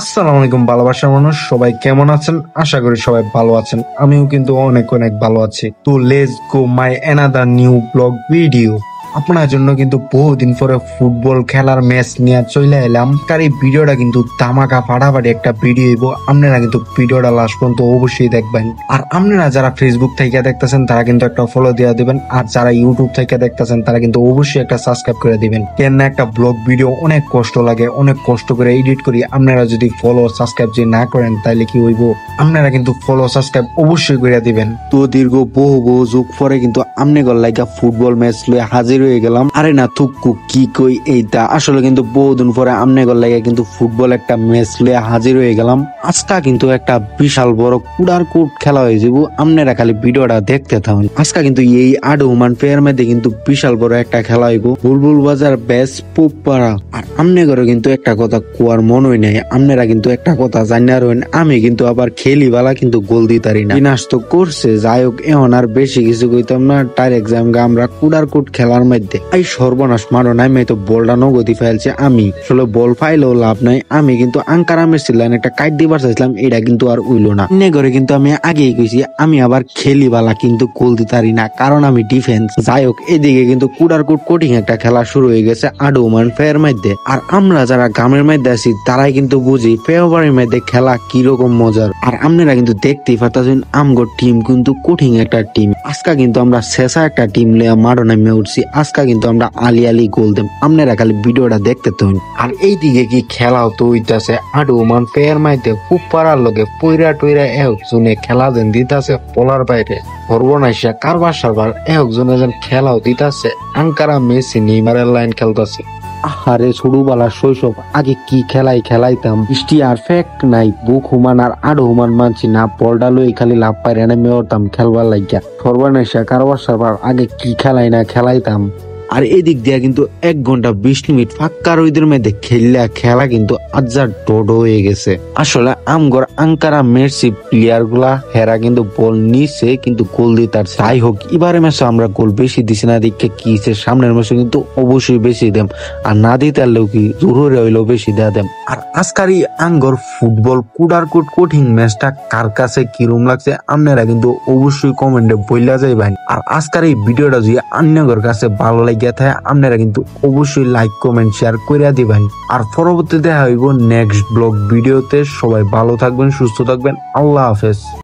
আসসালামু আলাইকুম ভালোবাসার মানুষ, সবাই কেমন আছেন? আশা করি সবাই ভালো আছেন। আমিও কিন্তু অনেক অনেক ভালো আছি। তো let's go my another new blog video. আপনার জন্য কিন্তু বহুদিন পরে ফুটবল খেলার ম্যাচ নিয়ে চলে এলাম। আর এই ভিডিওটা কিন্তু ধামাকা ফাটাফাটি একটা ভিডিও হইব। আপনারা কিন্তু ভিডিওটা লাস্ট পর্যন্ত অবশ্যই দেখবেন। আর আপনারা যারা ফেসবুক থেকে দেখতেছেন তারা কিন্তু একটা ফলো দিয়ে দিবেন, আর যারা ইউটিউব থেকে দেখতেছেন তারা কিন্তু অবশ্যই একটা সাবস্ক্রাইব করে দিবেন। কেন একটা ব্লগ ভিডিও অনেক কষ্ট লাগে, অনেক কষ্ট করে এডিট করি। আপনারা যদি ফলো সাবস্ক্রাইব যদি না করেন তাহলে কি হইব? আপনারা কিন্তু ফলো সাবস্ক্রাইব অবশ্যই করে দিবেন। তো দীর্ঘ বহু যুগ পরে কিন্তু আমনে গল লাইকা ফুটবল ম্যাচ লয়ে হাজির হয়ে গেলাম। আরে না থুকু কি কই এইটা, আসলে কিন্তু বহুদিন পরে আমনে গল লাইকা কিন্তু ফুটবল একটা ম্যাচ লয়ে হাজির হয়ে গেলাম। আজকা কিন্তু একটা বিশাল বড় কুড়ার কুট খেলা হয়ে যাব। আপনারা খালি ভিডিওটা দেখতে থাকুন। আজকা কিন্তু এই আডুমান ফেয়ার মধ্যে কিন্তু বিশাল বড় একটা খেলা হইব। বুলবুল বাজার বেস পুপাড়া। আর আমনে করে কিন্তু একটা কথা কুয়ার মনই নাই। আপনারা কিন্তু একটা কথা জানার হইন, আমি কিন্তু আবার খেলি বালা কিন্তু গোল দিতারি না। বিনাশ তো করছে, যাই হোক এখন আর বেশি কিছু কইতাম না। ডাইরেক্ট যাম আমরা কুড়ার কুট খেলার মধ্যে। এই সর্বনাশ মারো নাই, আমি তো বলটা নগদি ফাইলছে। আমি আসলে বল ফাইলেও লাভ নাই। আমি কিন্তু আঙ্কারামের ছিলাম একটা কাইট দিবার চাইছিলাম, এটা কিন্তু আর উইলো না। এনে করে কিন্তু আমি আগেই কইছি আমি আবার খেলি বালা কিন্তু গোল দিতারি না, কারণ আমি ডিফেন্স। যাই হোক এদিকে কিন্তু কুড়ার কুট কোটিং একটা খেলা শুরু হয়ে গেছে আডুমান ফেয়ার মধ্যে। আর আমরা যারা গ্রামের মধ্যে আছি তারাই কিন্তু বুঝি ফেব্রুয়ারির মধ্যে খেলা কিরকম মজার। আর আপনারা কিন্তু দেখতেই পারতেছেন আমগো টিম কিন্তু কঠিন একটা টিম। আজকা কিন্তু আমরা শেষা একটা টিম লিয়া মারো নামে উঠছি। আজকা কিন্তু আমরা আলি গোল দেব। আপনারা খালি ভিডিওটা দেখতে তৈন। আর এইদিকে কি খেলাও তো হইতাছে আডুমান ফেয়ার মধ্যে খুব পারার লগে পইরা টইরা একজনে খেলা দেন দিতাছে পলার বাইরে। সর্বনাশা কারবার সারবার একজনে যেন খেলাও দিতাছে। আঙ্কারা মেসি নেইমারের লাইন খেলতাছে। আরে ছোটবেলার শৈশব, আগে কি খেলাইতাম। বৃষ্টি আর ফ্যাক্ট নাই, বুক হুমান আর আড় হুমান মানছি না। বলটা লই খালি লাভ পাই রেনে মেয়রতাম খেলবার লাগিয়া। সর্বনাশা কারবার সারবার আগে কি খেলাইতাম। আর এদিক দিয়া কিন্তু 1 ঘন্টা 20 মিনিট ফাঁকা রইদের মধ্যে খেলা কিন্তু আজার ডোডো হয়ে গেছে। আসলে আমগর আঙ্কারা মেসি প্লেয়ার গুলা হেরা কিন্তু বল নিছে কিন্তু গোল দিতার। যাই হোক এবারে ম্যাচে আমরা গোল বেশি দিছি না, দিকে কি সামনের ম্যাচে কিন্তু অবশ্যই বেশি দেম। আর না দিতে পারলেও কি জরুরি হইলেও বেশি দেয়া দেম। আর আজকার এই আঙ্গর ফুটবল কুডার কুট কঠিন ম্যাচটা কার কাছে কিরম লাগছে আপনারা কিন্তু অবশ্যই কমেন্টে বইলা যাইবেন। আর আজকার এই ভিডিওটা যদি আপনাদের কাছে ভালো লাগে আপনারা কিন্তু অবশ্যই লাইক কমেন্ট শেয়ার করে দিবেন। আর পরবর্তী দেখা হইব নেক্সট ব্লগ ভিডিওতে। সবাই ভালো থাকবেন, সুস্থ থাকবেন। আল্লাহ হাফেজ।